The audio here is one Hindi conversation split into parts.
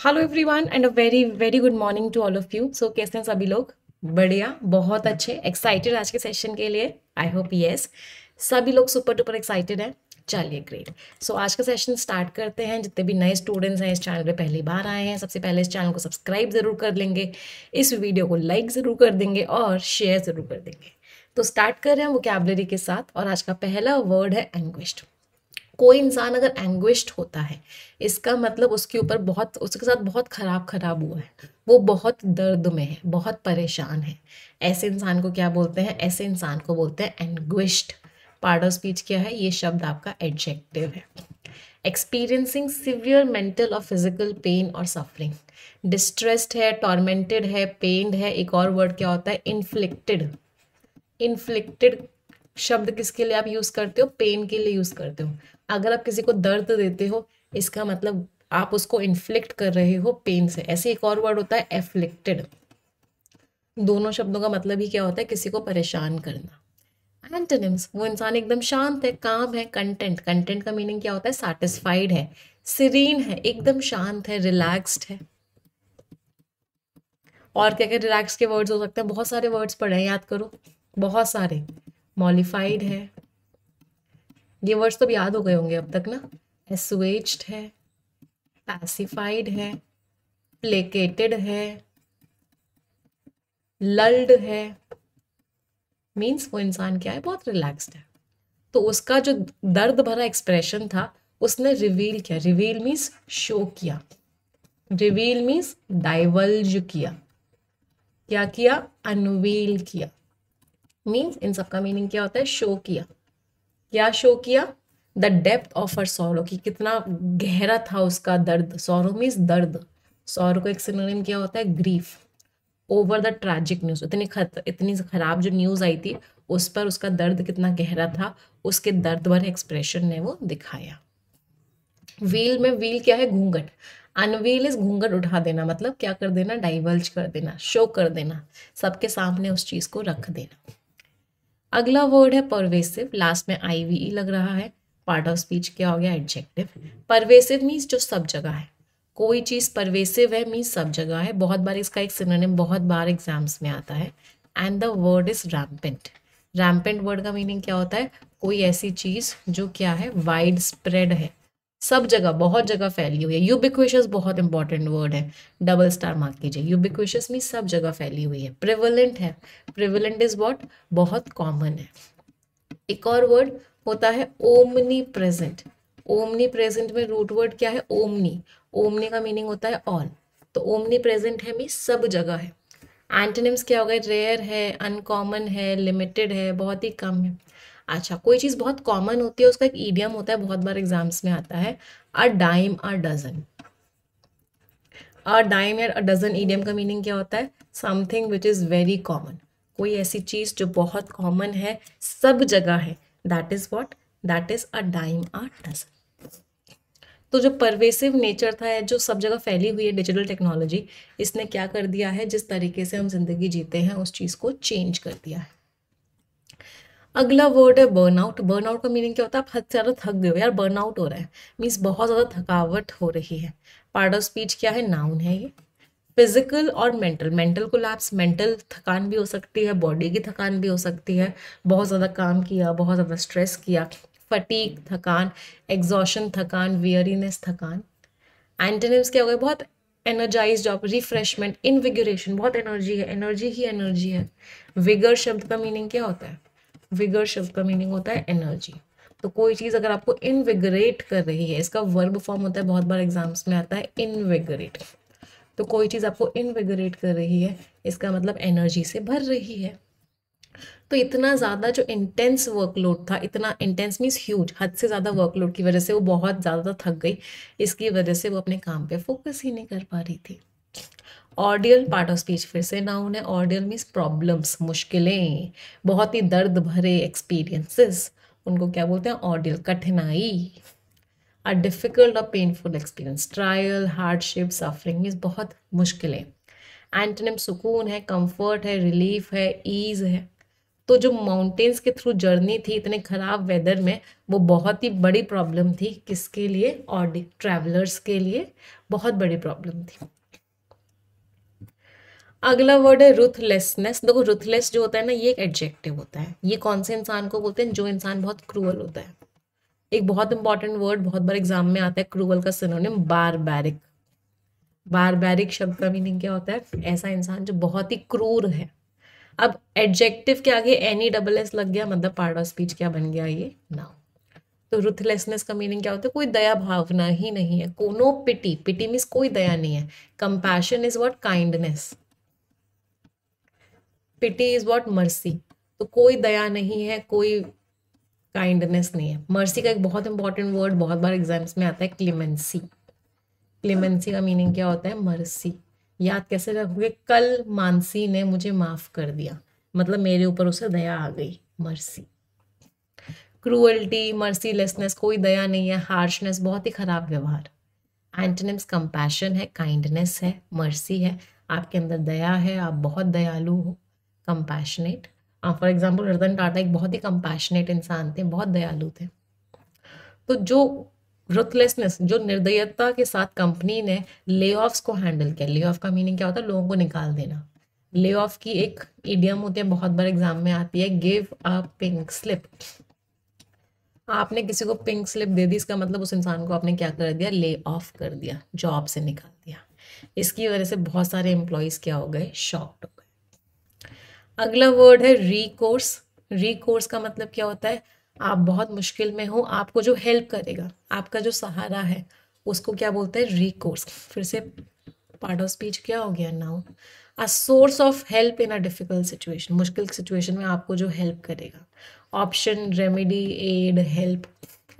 Hello everyone and a very very good morning to all of you. So कैसे हैं सभी लोग? बढ़िया, बहुत अच्छे, एक्साइटेड आज के सेशन के लिए। आई होप यस सभी लोग सुपर डुपर एक्साइटेड हैं। चलिए ग्रेट। सो आज का सेशन स्टार्ट करते हैं। जितने भी नए स्टूडेंट्स हैं इस चैनल पे पहली बार आए हैं, सबसे पहले इस चैनल को सब्सक्राइब ज़रूर कर लेंगे, इस वीडियो को लाइक ज़रूर कर देंगे और शेयर ज़रूर कर देंगे। तो स्टार्ट कर रहे हैं वोकैबुलरी के साथ और आज का पहला वर्ड है एंग्विश्ड। कोई इंसान अगर एंग्विश्ड होता है इसका मतलब उसके ऊपर बहुत, उसके साथ बहुत खराब खराब हुआ है, वो बहुत दर्द में है, बहुत परेशान है। ऐसे इंसान को क्या बोलते हैं? ऐसे इंसान को बोलते हैं एंग्विश्ड। पार्ट ऑफ स्पीच क्या है? ये शब्द आपका एडजेक्टिव है। एक्सपीरियंसिंग सिवियर मेंटल और फिजिकल पेन और सफरिंग। डिस्ट्रेस्ड है, टॉर्मेंटेड है, पेन्ड है। एक और वर्ड क्या होता है? इन्फ्लिक्टेड। इन्फ्लिक्टेड शब्द किसके लिए आप यूज करते हो? पेन के लिए यूज करते हो। अगर आप किसी को दर्द देते हो इसका मतलब आप उसको इन्फ्लिक्ट कर रहे हो पेन से। ऐसे एक और वर्ड होता है एफ्लिक्टेड। दोनों शब्दों का मतलब ही क्या होता है? किसी को परेशान करना। एंटोनिम्स, वो इंसान एकदम शांत है, काम है। कंटेंट, कंटेंट का मीनिंग क्या होता है? सैटिस्फाइड है, सीरीन है, एकदम शांत है, रिलैक्स्ड है। और क्या क्या रिलैक्स के वर्ड्स हो सकते हैं? बहुत सारे वर्ड्स पढ़े हैं, याद करो, बहुत सारे। मॉलिफाइड है, ये वर्ड्स तो याद हो गए होंगे अब तक ना। एसुएज्ड है, पैसिफाइड है, प्लेकेटेड है, लल्ड है। मीन्स वो इंसान क्या है? बहुत रिलैक्स्ड है। तो उसका जो दर्द भरा एक्सप्रेशन था उसने रिवील किया। रिवील मीन्स शो किया, रिवील मीन्स डाइवल्ज किया। क्या किया? अनवील किया। मीन्स इन सबका मीनिंग क्या होता है? शो किया। क्या शो किया? The depth of her sorrow, कि कितना गहरा था उसका दर्द। सॉरो मीन्स दर्द। सॉरो का एक सिनोनिम क्या होता है? Grief. Over the tragic news, इतनी खराब जो न्यूज आई थी उस पर उसका दर्द कितना गहरा था, उसके दर्द भरे एक्सप्रेशन ने वो दिखाया। व्हील में व्हील क्या है? घूंघट। अनवील इज घूंघट उठा देना, मतलब क्या कर देना? डाइवल्ज कर देना, शो कर देना, सबके सामने उस चीज को रख देना। अगला वर्ड है परवेसिव। लास्ट में आईवीई लग रहा है। पार्ट ऑफ स्पीच क्या हो गया? एडजेक्टिव। परवेसिव मीन्स जो सब जगह है। कोई चीज परवेसिव है मीन्स सब जगह है। बहुत बार इसका एक सिनोनिम बहुत बार एग्जाम्स में आता है and the word is rampant. Rampant word का मीनिंग क्या होता है? कोई ऐसी चीज जो क्या है? वाइड स्प्रेड है, सब जगह, बहुत जगह फैली हुई है। यूबिक्विशियस बहुत इंपॉर्टेंट वर्ड है, डबल स्टार मार्क कीजिए। यूबिक्विशियस मीन सब जगह फैली हुई है। प्रिवलेंट है, प्रिवलेंट इज व्हाट? बहुत कॉमन है। एक और वर्ड होता है ओमनी प्रेजेंट। ओमनी प्रेजेंट में रूट वर्ड क्या है? ओमनी। ओमनी का मीनिंग होता है ऑल। तो ओमनी प्रेजेंट है मीन सब जगह है। एंटोनिम्स क्या हो गए? रेयर है, अनकॉमन है, लिमिटेड है, बहुत ही कम है। अच्छा, कोई चीज़ बहुत कॉमन होती है उसका एक ईडियम होता है, बहुत बार एग्जाम्स में आता है, a dime a dozen. A dime या अ डजन ईडियम का मीनिंग क्या होता है? Something which is very common. कोई ऐसी चीज़ जो बहुत कॉमन है, सब जगह है, that is what? That is a dime a dozen. तो जो परवेसिव नेचर था, जो सब जगह फैली हुई है डिजिटल टेक्नोलॉजी, इसने क्या कर दिया है? जिस तरीके से हम जिंदगी जीते हैं उस चीज़ को चेंज कर दिया है। अगला वर्ड है बर्नआउट। बर्नआउट का मीनिंग क्या होता है? आप हद से ज़्यादा थक गए हो यार, बर्नआउट हो रहा है, मीन्स बहुत ज़्यादा थकावट हो रही है। पार्ट ऑफ स्पीच क्या है? नाउन है ये। फिजिकल और मेंटल। मेंटल कोलैप्स, मेंटल थकान भी हो सकती है, बॉडी की थकान भी हो सकती है। बहुत ज़्यादा काम किया, बहुत ज़्यादा स्ट्रेस किया। फटीक थकान, एग्जॉशन थकान, वियरीनेस थकान। एंटोनिम्स क्या हो गए? बहुत एनर्जाइज आप, रिफ्रेशमेंट, इनविगोरेशन, बहुत एनर्जी है, एनर्जी ही एनर्जी है। विगर शब्द का मीनिंग क्या होता है? विगर शब्द का मीनिंग होता है एनर्जी। तो कोई चीज़ अगर आपको इनविगरेट कर रही है, इसका वर्ब फॉर्म होता है, बहुत बार एग्जाम्स में आता है, इनविगरेट। तो कोई चीज़ आपको इनविगरेट कर रही है, इसका मतलब एनर्जी से भर रही है। तो इतना ज़्यादा जो इंटेंस वर्कलोड था, इतना इंटेंस मीन्स ह्यूज, हद से ज़्यादा वर्कलोड की वजह से वो बहुत ज़्यादा थक गई। इसकी वजह से वो अपने काम पे फोकस ही नहीं कर पा रही थी। ऑर्डियल, पार्ट ऑफ स्पीच फिर से नाउन है। ऑर्डियल मीन्स प्रॉब्लम्स, मुश्किलें, बहुत ही दर्द भरे एक्सपीरियंसेस, उनको क्या बोलते हैं? ऑर्डियल, कठिनाई। अ डिफिकल्ट और painful experience, trial, hardship, suffering means बहुत मुश्किलें। एंटोनिम सुकून है, कंफर्ट है, रिलीफ है, ईज है। तो जो माउंटेन्स के थ्रू जर्नी थी इतने खराब वेदर में, वो बहुत ही बड़ी प्रॉब्लम थी किसके लिए, और ट्रैवलर्स के लिए बहुत बड़ी प्रॉब्लम थी। अगला वर्ड है रुथलेसनेस। देखो रुथलेस जो होता है ना, ये एक एडजेक्टिव होता है। ये कौन से इंसान को बोलते हैं, जो इंसान बहुत क्रूअल होता है। एक बहुत इंपॉर्टेंट वर्ड बहुत बार एग्जाम में आता है क्रूअल का सिनोनिम बारबैरिक। बारबैरिक शब्द का मीनिंग क्या होता है, ऐसा इंसान जो बहुत ही क्रूर है। अब एडजेक्टिव के आगे एनी डबल एस लग गया, मतलब पार्ट ऑफ स्पीच क्या बन गया, ये नाउन। तो रुथलेसनेस का मीनिंग क्या होता है, कोई दया भावना ही नहीं है, नो पिटी। पिटी मीन्स कोई दया नहीं है। Compassion is what, kindness. Pity is what, mercy. तो कोई दया नहीं है, कोई काइंडनेस नहीं है। मर्सी का एक बहुत इंपॉर्टेंट वर्ड बहुत बार एग्जाम्स में आता है, क्लेमेंसी। क्लेमेंसी का मीनिंग क्या होता है, मर्सी। याद कैसे रखोगे, कल मानसी ने मुझे माफ कर दिया, मतलब मेरे ऊपर उसे दया आ गई, मर्सी। क्रूअल्टी, मर्सीलेसनेस, कोई दया नहीं है। हार्शनेस, बहुत ही खराब व्यवहार। एंटोनिम्स कंपैशन है, काइंडनेस है, मर्सी है। आपके अंदर दया है, आप बहुत दयालु हो, compassionate. For example Ratan Tata एक बहुत ही कंपैशनेट इंसान थे, बहुत दयालु थे। तो जो रुथलेसनेस, जो निर्दयता के साथ कंपनी ने ले ऑफ्स को हैंडल किया। ले ऑफ का मीनिंग क्या होता है, लोगों को निकाल देना। ले ऑफ की एक इडियम होती है, बहुत बार एग्जाम में आती है, गिव अ पिंक स्लिप। आपने किसी को पिंक स्लिप दे दी, इसका मतलब उस इंसान को आपने क्या कर दिया, ले ऑफ कर दिया, जॉब से निकाल दिया। इसकी वजह से बहुत सारे एम्प्लॉयज क्या हो गए, शॉक्ड हो गए। अगला वर्ड है रिकोर्स। रिकोर्स का मतलब क्या होता है, आप बहुत मुश्किल में हो, आपको जो हेल्प करेगा, आपका जो सहारा है, उसको क्या बोलते हैं, रिकोर्स। फिर से पार्ट ऑफ स्पीच क्या हो गया, noun. A source of help in a difficult situation, मुश्किल सिचुएशन में आपको जो हेल्प करेगा। Option, remedy, aid, help.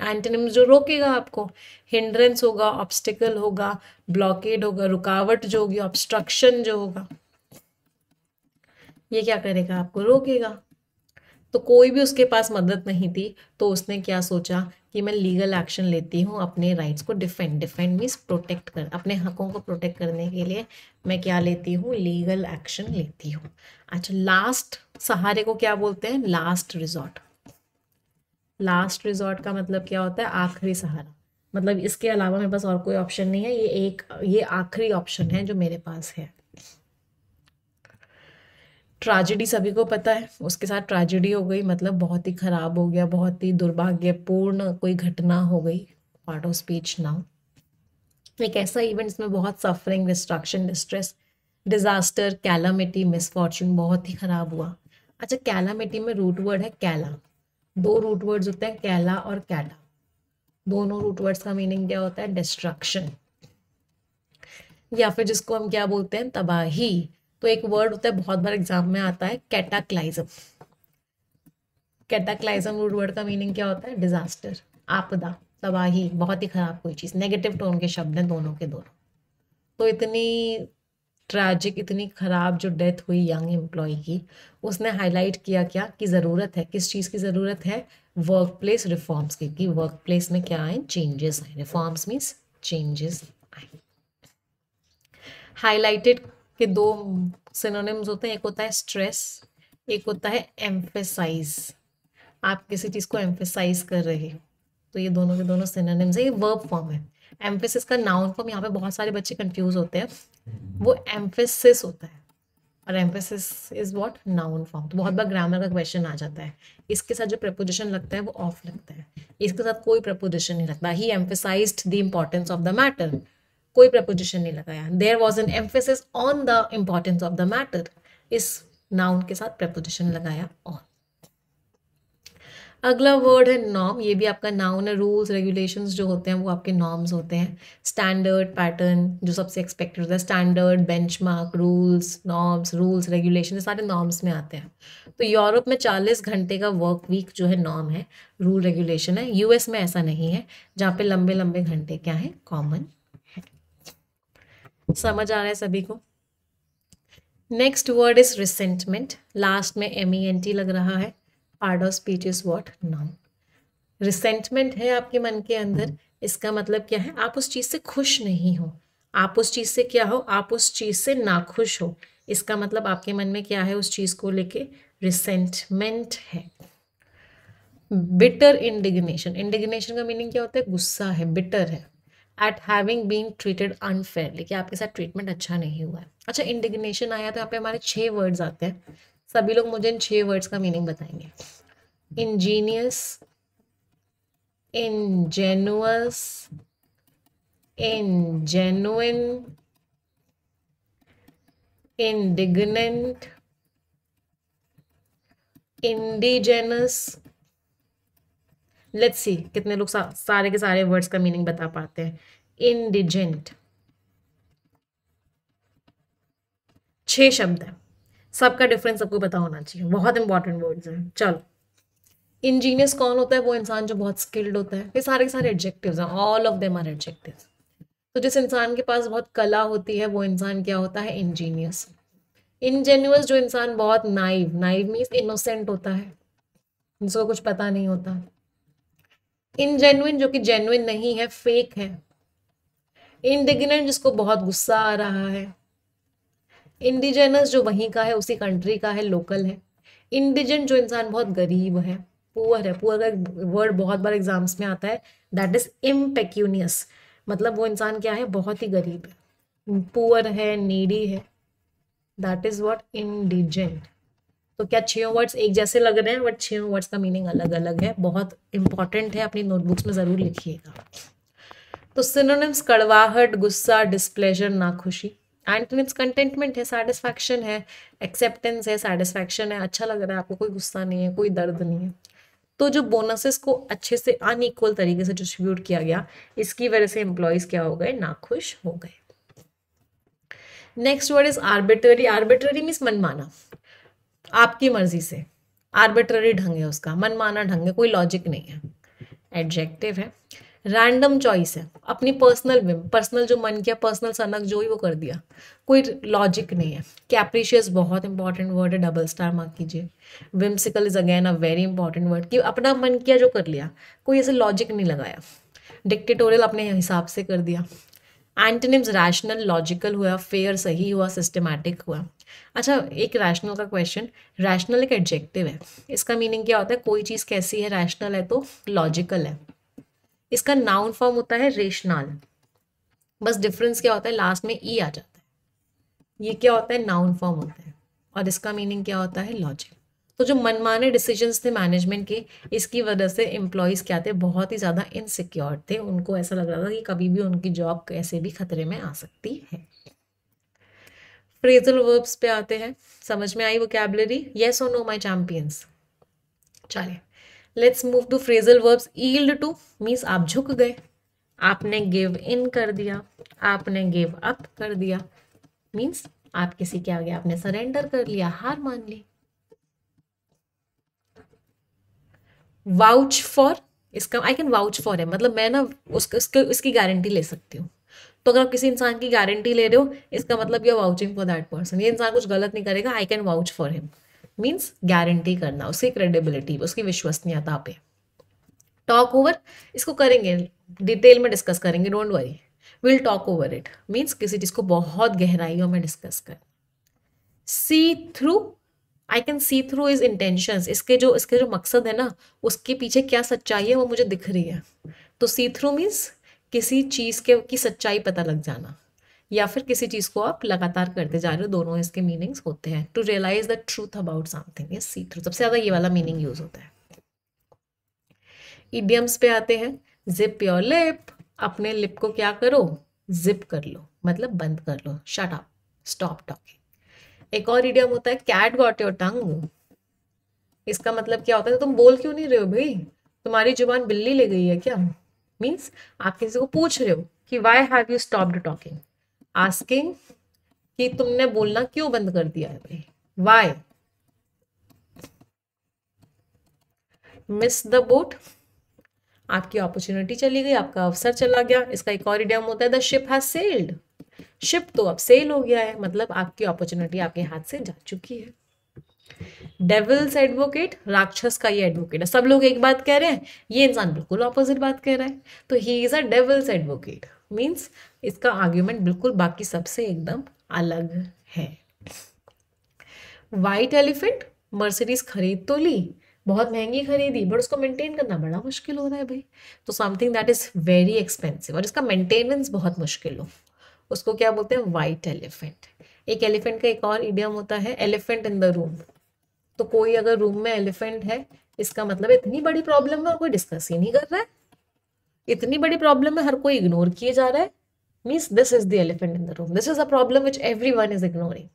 Antonyms, जो रोकेगा आपको, हिंड्रेंस होगा, ऑब्स्टिकल होगा, ब्लॉकेड होगा, रुकावट जो होगी, ऑब्स्ट्रक्शन जो होगा, ये क्या करेगा, आपको रोकेगा। तो कोई भी उसके पास मदद नहीं थी, तो उसने क्या सोचा कि मैं लीगल एक्शन लेती हूँ अपने राइट्स को डिफेंड। डिफेंड मीन्स प्रोटेक्ट कर, अपने हकों को प्रोटेक्ट करने के लिए मैं क्या लेती हूँ, लीगल एक्शन लेती हूँ। अच्छा, लास्ट सहारे को क्या बोलते हैं, लास्ट रिजॉर्ट। लास्ट रिजॉर्ट का मतलब क्या होता है, आखिरी सहारा। मतलब इसके अलावा मेरे पास और कोई ऑप्शन नहीं है, ये आखिरी ऑप्शन है जो मेरे पास है। ट्रेजेडी सभी को पता है, उसके साथ ट्रेजेडी हो गई, मतलब बहुत ही खराब हो गया, बहुत ही दुर्भाग्यपूर्ण कोई घटना हो गई। Part of speech now. एक ऐसा इवेंट इसमें बहुत suffering, destruction, distress, disaster, calamity, misfortune, बहुत ही खराब हुआ। अच्छा, कैलामिटी में रूट वर्ड है कैला। दो रूट वर्ड्स होते हैं, कैला और कैटा। दोनों रूट वर्ड्स का मीनिंग क्या होता है, डिस्ट्रक्शन, या फिर जिसको हम क्या बोलते हैं, तबाही। तो एक वर्ड होता है बहुत बार एग्जाम में आता है, कैटाक्लाइजम। कैटाक्लाइजम रूट वर्ड का मीनिंग क्या होता है, डिजास्टर, आपदा, तबाही, बहुत ही खराब कोई चीज़। नेगेटिव टोन के शब्द हैं दोनों के दोनों। तो इतनी ट्रैजिक, इतनी खराब जो डेथ हुई यंग एम्प्लॉय की, उसने हाईलाइट किया क्या कि ज़रूरत है, किस चीज़ की ज़रूरत है, वर्क प्लेस रिफॉर्म्स की, कि वर्क प्लेस में क्या आए, चेंजेस आए। रिफॉर्म्स मीन्स चेंजेस आए। हाईलाइटेड के दो सिनोनिम्स होते हैं, एक होता है स्ट्रेस, एक होता है एम्फेसाइज। आप किसी चीज़ को एम्फेसाइज कर रहे हो, तो ये दोनों के दोनों सिनोनिम्स है। ये वर्ब फॉर्म है। एम्फेसिस का नाउन फॉर्म, यहाँ पे बहुत सारे बच्चे कंफ्यूज होते हैं, वो एम्फेसिस होता है और emphasis is what, noun form. तो बहुत बार ग्रामर का क्वेश्चन आ जाता है, इसके साथ जो प्रपोजिशन लगता है वो ऑफ लगता है, इसके साथ कोई प्रपोजिशन नहीं लगता। He emphasized the importance of the matter, कोई प्रपोजिशन नहीं लगाया। There was an emphasis on the importance of the matter, इस नाउन के साथ प्रपोजिशन लगाया ऑन। अगला वर्ड है नॉर्म। ये भी आपका नाउन है। रूल्स रेगुलेशंस जो होते हैं वो आपके नॉर्म्स होते हैं। स्टैंडर्ड, पैटर्न, जो सबसे एक्सपेक्टेड होता है, standard, benchmark, rules, norms, rules regulation, ये सारे नॉर्म्स में आते हैं। तो यूरोप में 40 घंटे का वर्क वीक जो है नॉर्म है, रूल रेगुलेशन है। यूएस में ऐसा नहीं है, जहाँ पे लंबे लंबे घंटे क्या है, कॉमन है। समझ आ रहा है सभी को। Next word is resentment. Last में MENT लग रहा है। Part of speech is what, noun. Resentment है आपके मन के अंदर, इसका मतलब क्या है, आप उस चीज़ से खुश नहीं हो, आप उस चीज़ से क्या हो, आप उस चीज़ से नाखुश हो। इसका मतलब आपके मन में क्या है, उस चीज़ को लेके रिसेंटमेंट है। बिटर इंडिग्नेशन, इंडिग्नेशन का मीनिंग क्या होता है? गुस्सा है, बिटर है। At having been treated unfairly, कि आपके साथ ट्रीटमेंट अच्छा नहीं हुआ है। अच्छा, इंडिग्नेशन आया तो यहाँ पे हमारे 6 वर्ड्स आते हैं। सभी लोग मुझे इन 6 वर्ड्स का मीनिंग बताएंगे। Angénieux, ingenuous, ingenuine, indignant, indigenous। Let's see कितने लोग सारे के सारे वर्ड्स का मीनिंग बता पाते हैं। इंडिजेंट, 6 शब्द है, सबका डिफरेंस सबको पता होना चाहिए, बहुत इंपॉर्टेंट वर्ड्स हैं। चलो, इंजीनियस कौन होता है? वो इंसान जो बहुत स्किल्ड होता है। ये सारे के सारे एडजेक्टिव्स हैं, all of them are adjectives. तो जिस इंसान के पास बहुत कला होती है वो इंसान क्या होता है? इंजीनियस। इनजेन्युअस, जो इंसान बहुत नाइव, नाइव मीन्स इनोसेंट होता है, जिसको कुछ पता नहीं होता। इनजेन्युइन, जो कि जेन्युइन नहीं है, फेक है। इंडिग्नेंट, जिसको बहुत गुस्सा आ रहा है। इंडिजेनस, जो वहीं का है, उसी कंट्री का है, लोकल है। इंडिजेंट, जो इंसान बहुत गरीब है, पुअर है। पुअर का वर्ड बहुत बार एग्जाम्स में आता है, दैट इज इम्पेक्यूनियस, मतलब वो इंसान क्या है? बहुत ही गरीब है, पुअर है, नीडी है, दैट इज व्हाट? इंडिजेंट। तो क्या 6 वर्ड्स एक जैसे लग रहे हैं? बट 6 वर्ड्स का मीनिंग अलग अलग है, बहुत इंपॉर्टेंट है, अपनी नोटबुक्स में जरूर लिखिएगा। तो सिनोनिम्स कड़वाहट, गुस्सा, डिस्प्लेजर, नाखुशी। एंटोनिम्स कंटेंटमेंट है, सेटिस्फैक्शन है, एक्सेप्टेंस है, सेटिस्फैक्शन है, अच्छा लग रहा है आपको, कोई गुस्सा नहीं है, कोई दर्द नहीं है। तो जो बोनसेस को अच्छे से अनइक्वल तरीके से डिस्ट्रीब्यूट किया गया, इसकी वजह से एम्प्लॉयज क्या हो गए? नाखुश हो गए। Next word is arbitrary. Arbitrary means मनमाना, आपकी मर्जी से, आर्बिट्ररी ढंग है उसका, मनमाना ढंग है, कोई लॉजिक नहीं है। एडजेक्टिव है। रैंडम चॉइस है, अपनी पर्सनल विम, पर्सनल जो मन किया, पर्सनल सनक जो ही वो कर दिया, कोई लॉजिक नहीं है। कैप्रिशियस बहुत इंपॉर्टेंट वर्ड है, डबल स्टार मार्क कीजिए। Whimsical is again a very important word, कि अपना मन किया जो कर लिया, कोई ऐसे लॉजिक नहीं लगाया। डिक्टेटोरियल अपने हिसाब से कर दिया। एंटोनिम्स रैशनल, लॉजिकल हुआ, फेयर सही हुआ, सिस्टमैटिक हुआ। अच्छा, एक रैशनल का क्वेश्चन, रैशनल एक एडजेक्टिव है, इसका मीनिंग क्या होता है? कोई चीज़ कैसी है? रैशनल है तो लॉजिकल है। इसका नाउन फॉर्म होता है रेशनल, बस डिफरेंस क्या होता है? लास्ट में ई आ जाता है। ये क्या होता है? नाउन फॉर्म होता है, और इसका मीनिंग क्या होता है? लॉजिक। तो जो मनमाने डिसीजंस थे मैनेजमेंट के, इसकी वजह से एम्प्लॉयज़ क्या थे? बहुत ही ज़्यादा इनसिक्योर थे, उनको ऐसा लग रहा था कि कभी भी उनकी जॉब कैसे भी खतरे में आ सकती है। फ्रेजल वर्ब्स पे आते हैं, समझ में आई वोकैबुलरी? येस और नो माय चैंपियंस? चलिए, let's move to phrasal verbs. Yield to means आप झुक गए, आपने गिव इन कर दिया, आपने गिव अप कर दिया, मीन्स आप किसी के आगे आपने सरेंडर कर लिया, हार मान ली। वाउच फॉर, इसका आई कैन वाउच फॉर है, मतलब मैं ना उसकी गारंटी ले सकती हूँ। तो अगर आप किसी इंसान की गारंटी ले रहे हो, इसका मतलब you are vouching for that person, ये इंसान कुछ गलत नहीं करेगा, I can vouch for him, means guarantee करना, उसकी क्रेडिबिलिटी, उसकी विश्वसनीयता पे। टॉक ओवर, इसको करेंगे डिटेल में डिस्कस करेंगे, don't worry, will talk over it, means किसी चीज को बहुत गहराइयों में डिस्कस कर। See through, I can see through his intentions, इसके जो मकसद है ना, उसके पीछे क्या सच्चाई है वो मुझे दिख रही है। तो सी थ्रू मीन्स किसी चीज के की सच्चाई पता लग जाना, या फिर किसी चीज को आप लगातार करते जा रहे हो, दोनों इसके मीनिंग्स होते हैं। To realise the truth about something is see through, सबसे ज्यादा ये वाला मीनिंग यूज होता है। इडियम्स पे आते हैं। जिप योर लिप, अपने लिप को क्या करो? जिप कर लो, मतलब बंद कर लो, शट अप, स्टॉप टॉकिंग। एक और इडियम होता है कैट गॉट योर टंग, इसका मतलब क्या होता है? तुम बोल क्यों नहीं रहे हो भाई, तुम्हारी जुबान बिल्ली ले गई है क्या? मीन्स आप किसी को पूछ रहे हो कि why have you stopped talking, asking कि तुमने बोलना क्यों बंद कर दिया है भाई, वाई। मिस द बोट, आपकी अपॉर्चुनिटी चली गई, आपका अवसर चला गया। इसका एक और इडियम होता है the ship has sailed, ship तो अब सेल हो गया है, मतलब आपकी अपॉर्चुनिटी आपके हाथ से जा चुकी है। डेविल्स एडवोकेट, राक्षस का ये एडवोकेट है, सब लोग एक बात कह रहे हैं, ये इंसान बिल्कुल ऑपोजिट बात कह रहा है, तो he is a devil's advocate, means इसका आर्ग्यूमेंट बिल्कुल बाकी सबसे एकदम अलग है। व्हाइट एलिफेंट, मर्सिडीज खरीद तो ली, बहुत महंगी खरीदी, बट उसको मेंटेन करना बड़ा मुश्किल हो रहा है भाई। तो something that is very expensive और इसका मेंटेनेंस बहुत मुश्किल हो, उसको क्या बोलते हैं, वाइट एलिफेंट। एक एलिफेंट का एक और इडियम होता है, एलिफेंट इन द रूम। तो कोई अगर रूम में एलिफेंट है, इसका मतलब इतनी बड़ी प्रॉब्लम है और कोई डिस्कस ही नहीं कर रहा है, इतनी बड़ी प्रॉब्लम है हर कोई इग्नोर किए जा रहा है, means this is the elephant in the room, this is a problem which every one is ignoring.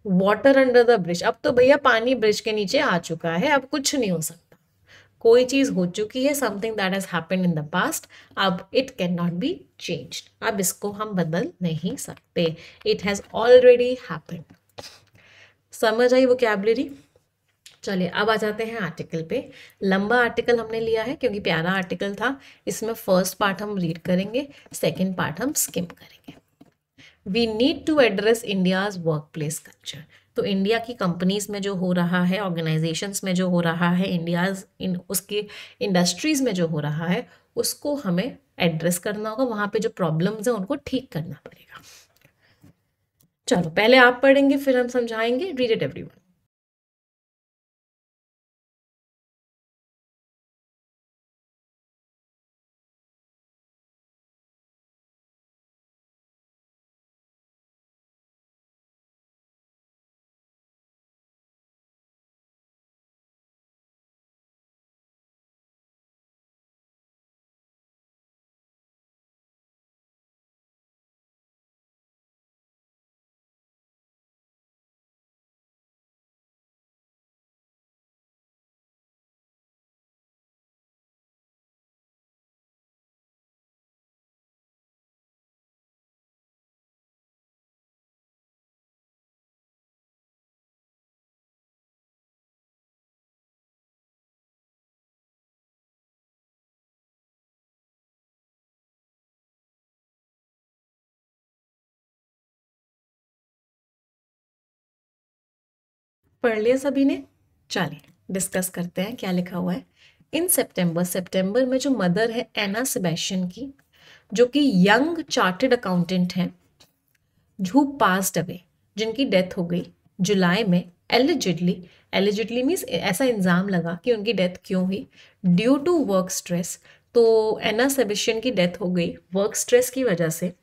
Water under the bridge, अब तो भैया पानी ब्रिज के नीचे आ चुका है, अब कुछ नहीं हो सकता, कोई चीज हो चुकी है, something that has happened in the past, अब it can not be changed, अब इसको हम बदल नहीं सकते, इट हैज ऑलरेडी हैपेंड। समझ आई वोकैबुलरी? चलिए अब आ जाते हैं आर्टिकल पे। लंबा आर्टिकल हमने लिया है क्योंकि प्यारा आर्टिकल था, इसमें फर्स्ट पार्ट हम रीड करेंगे, सेकेंड पार्ट हम स्किम करेंगे। We need to address India's work place culture. तो इंडिया की कंपनीज में जो हो रहा है, ऑर्गेनाइजेशंस में जो हो रहा है, इंडियाज इन उसकी इंडस्ट्रीज में जो हो रहा है, उसको हमें एड्रेस करना होगा, वहां पे जो प्रॉब्लम्स हैं उनको ठीक करना पड़ेगा। चलो पहले आप पढ़ेंगे फिर हम समझाएंगे, रीड इट एवरीवन। पढ़ लिया सभी ने? चलिए डिस्कस करते हैं क्या लिखा हुआ है। इन सितंबर, सितंबर में जो मदर है एना सेबेस्टियन की, जो कि यंग चार्टेड अकाउंटेंट हैं, हु पास्ड अवे, जिनकी डेथ हो गई जुलाई में, एलिजिडली, एलिजिडली मीन्स ऐसा इल्ज़ाम लगा कि उनकी डेथ क्यों हुई, ड्यू टू वर्क स्ट्रेस। तो एना सेबेस्टियन की डेथ हो गई वर्क स्ट्रेस की वजह से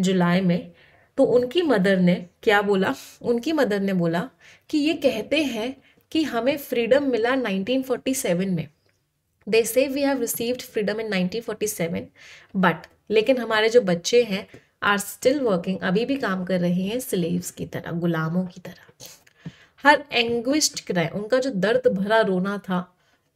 जुलाई में। तो उनकी मदर ने क्या बोला, उनकी मदर ने बोला कि ये कहते हैं कि हमें फ्रीडम मिला 1947 में, they say we have received freedom in 1947, but लेकिन हमारे जो बच्चे हैं आर स्टिल वर्किंग, अभी भी काम कर रहे हैं स्लेव्स की तरह, गुलामों की तरह। हर एंग्विश्ड क्राई, उनका जो दर्द भरा रोना था,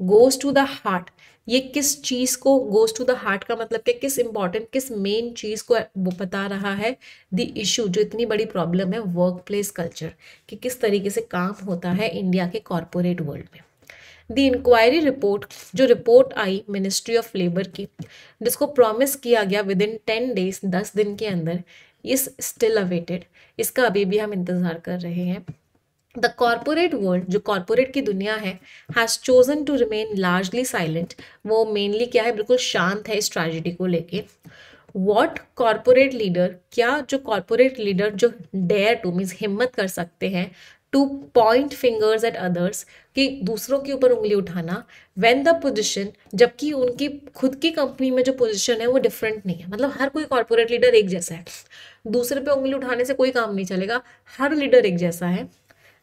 गोज टू द हार्ट, ये किस चीज को गोज टू द हार्ट का मतलब कि किस इंपॉर्टेंट, किस मेन चीज को वो बता रहा है, द इशू, जो इतनी बड़ी प्रॉब्लम है वर्क प्लेस कल्चर, कि किस तरीके से काम होता है इंडिया के कॉरपोरेट वर्ल्ड में। द इंक्वायरी रिपोर्ट, जो report I ministry of labour की, जिसको प्रॉमिस किया गया विद इन 10 days, 10 दिन के अंदर, इज स्टिल अवेटेड, इसका अभी भी हम इंतजार कर रहे हैं। द कॉरपोरेट वर्ल्ड, जो कॉरपोरेट की दुनिया है, has chosen to remain largely silent, वो मेनली क्या है, बिल्कुल शांत है इस ट्रेजिडी को लेके। वॉट कॉरपोरेट लीडर, क्या जो कॉरपोरेट लीडर जो डेयर टू मीन्स हिम्मत कर सकते हैं, two point fingers at others, कि दूसरों के ऊपर उंगली उठाना, व्हेन द पोजीशन, जबकि उनकी खुद की कंपनी में जो पोजीशन है वो डिफरेंट नहीं है, मतलब हर कोई कॉरपोरेट लीडर एक जैसा है, दूसरे पे उंगली उठाने से कोई काम नहीं चलेगा, हर लीडर एक जैसा है।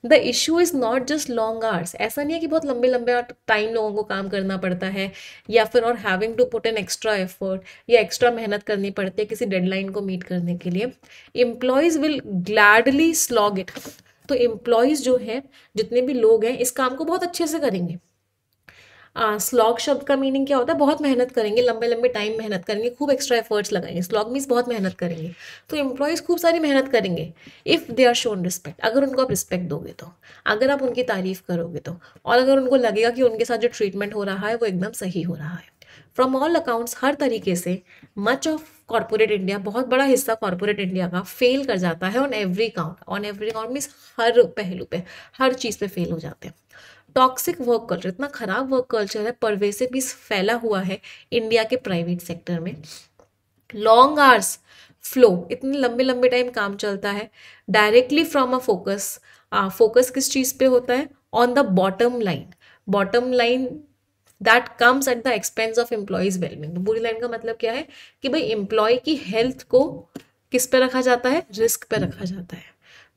The issue is not just long hours, ऐसा नहीं है कि बहुत लंबे लंबे टाइम लोगों को काम करना पड़ता है, या फिर और having to put an extra effort, या एक्स्ट्रा मेहनत करनी पड़ती है किसी डेडलाइन को मीट करने के लिए। Employees will gladly slog it, तो एम्प्लॉयज जो है, जितने भी लोग हैं, इस काम को बहुत अच्छे से करेंगे। स्लॉग शब्द का मीनिंग क्या होता है, बहुत मेहनत करेंगे, लंबे लंबे टाइम मेहनत करेंगे, खूब एक्स्ट्रा एफर्ट्स लगाएंगे, स्लॉग मीन्स बहुत मेहनत करेंगे, तो एम्प्लॉयज़ खूब सारी मेहनत करेंगे। If they are shown respect, अगर उनको आप रिस्पेक्ट दोगे तो, अगर आप उनकी तारीफ करोगे तो, और अगर उनको लगेगा कि उनके साथ जो ट्रीटमेंट हो रहा है वो एकदम सही हो रहा है। फ्रॉम ऑल अकाउंट्स, हर तरीके से, मच ऑफ कॉर्पोरेट इंडिया, बहुत बड़ा हिस्सा कॉर्पोरेट इंडिया का फेल कर जाता है on every count, on every count means हर पहलू पे, हर चीज़ पे फेल हो जाते हैं। टॉक्सिक वर्क कल्चर, इतना खराब वर्क कल्चर है, परवेसिव भी फैला हुआ है इंडिया के प्राइवेट सेक्टर में। लॉन्ग आवर्स, फ्लो, इतने लंबे लंबे टाइम काम चलता है। Directly from a focus, focus किस चीज पे होता है, on the bottom line, bottom line that comes at the expense of employees wellbeing. तो पूरी लाइन का मतलब क्या है कि भाई एम्प्लॉय की हेल्थ को किस पे रखा जाता है, रिस्क पे रखा जाता है।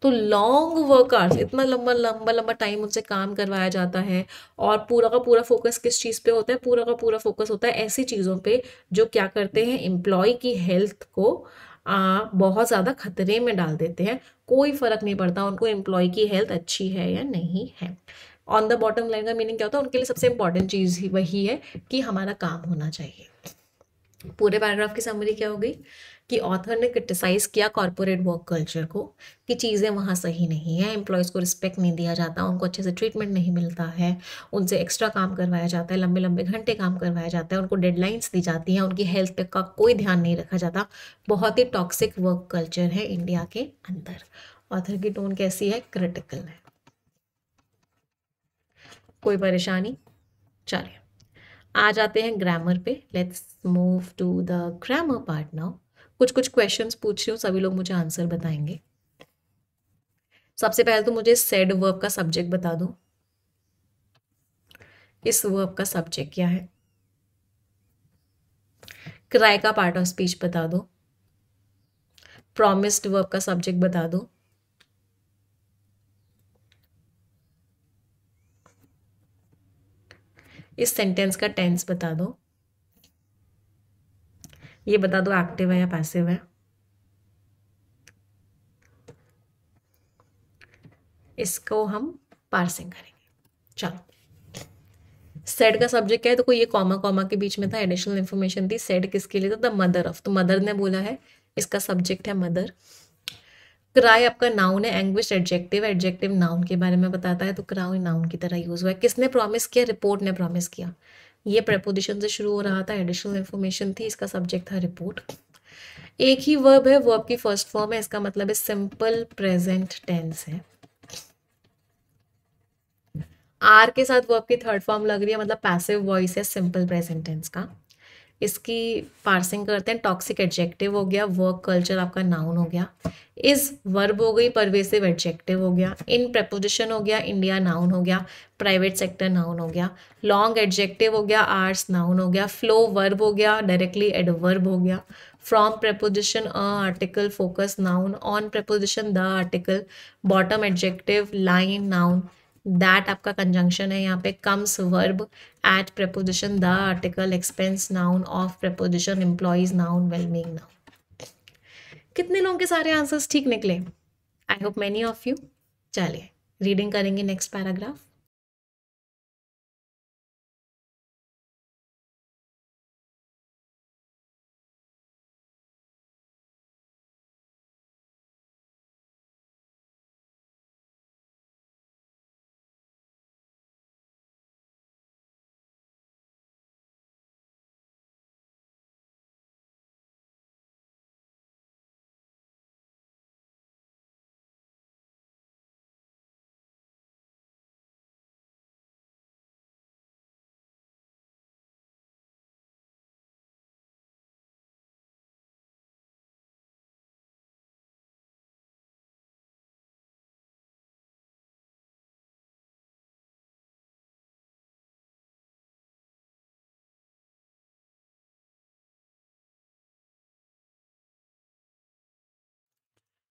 तो लॉन्ग वर्क आवर्स, इतना लंबा लंबा लंबा टाइम उनसे काम करवाया जाता है, और पूरा का पूरा फोकस किस चीज़ पे होता है, पूरा का पूरा फोकस होता है ऐसी चीज़ों पे जो क्या करते हैं, एम्प्लॉय की हेल्थ को बहुत ज़्यादा खतरे में डाल देते हैं। कोई फर्क नहीं पड़ता उनको एम्प्लॉय की हेल्थ अच्छी है या नहीं है। ऑन द बॉटम लाइन का मीनिंग क्या होता है, उनके लिए सबसे इंपॉर्टेंट चीज़ ही वही है कि हमारा काम होना चाहिए। पूरे पैराग्राफ की समरी क्या हो गई कि ऑथर ने क्रिटिसाइज किया कॉर्पोरेट वर्क कल्चर को कि चीज़ें वहाँ सही नहीं है, एम्प्लॉयज़ को रिस्पेक्ट नहीं दिया जाता, उनको अच्छे से ट्रीटमेंट नहीं मिलता है, उनसे एक्स्ट्रा काम करवाया जाता है, लंबे लंबे घंटे काम करवाया जाता है, उनको डेडलाइंस दी जाती हैं, उनकी हेल्थ पे का कोई ध्यान नहीं रखा जाता। बहुत ही टॉक्सिक वर्क कल्चर है इंडिया के अंदर। ऑथर की टोन कैसी है, क्रिटिकल है। कोई परेशानी, चलिए आ जाते हैं ग्रामर पे। Let's move to the grammar part now. कुछ कुछ क्वेश्चंस पूछ रही हूँ, सभी लोग मुझे आंसर बताएंगे। सबसे पहले तो मुझे सेड वर्ब का सब्जेक्ट बता दो। इस वर्ब का सब्जेक्ट क्या है? क्राई का पार्ट ऑफ स्पीच बता दो। प्रॉमिस्ड वर्ब का सब्जेक्ट बता दो। इस सेंटेंस का टेंस बता दो। ये बता दो एक्टिव है या पैसिव है। इसको हम पार्सिंग करेंगे। चलो, सेड का सब्जेक्ट क्या है, तो कोई ये कॉमा कॉमा के बीच में था, एडिशनल इन्फॉर्मेशन थी। सेड किसके लिए था, द मदर ऑफ, तो मदर ने बोला है, इसका सब्जेक्ट है मदर। क्राई आपका नाउन है, एंग्विश एडजेक्टिव, एडजेक्टिव नाउन के बारे में बताता है, तो क्राई नाउन की तरह यूज हुआ है। किसने प्रॉमिस किया, रिपोर्ट ने प्रॉमिस किया। ये प्रपोजिशन से शुरू हो रहा था, एडिशनल इन्फॉर्मेशन थी, इसका सब्जेक्ट था रिपोर्ट। एक ही वर्ब है, वर्ब की फर्स्ट फॉर्म है, इसका मतलब है सिंपल प्रेजेंट टेंस है। आर के साथ वर्ब की थर्ड फॉर्म लग रही है, मतलब पैसिव वॉइस है सिंपल प्रेजेंट टेंस का। इसकी पार्सिंग करते हैं, टॉक्सिक एडजेक्टिव हो गया, वर्क कल्चर आपका नाउन हो गया, इज वर्ब हो गई, परवेसिव एडजेक्टिव हो गया, इन प्रपोजिशन हो गया, इंडिया नाउन हो गया, प्राइवेट सेक्टर नाउन हो गया, लॉन्ग एडजेक्टिव हो गया, आर्स नाउन हो गया, फ्लो वर्ब हो गया, डायरेक्टली एडवर्ब हो गया, from preposition a article, focus noun, on preposition the article, bottom adjective, line noun, that आपका कंजंक्शन है यहाँ पे, comes verb, at preposition the article, expense noun, of preposition, employees noun, wellbeing noun. कितने लोगों के सारे आंसर्स ठीक निकले? I hope many of you. चलिए रीडिंग करेंगे नेक्स्ट पैराग्राफ।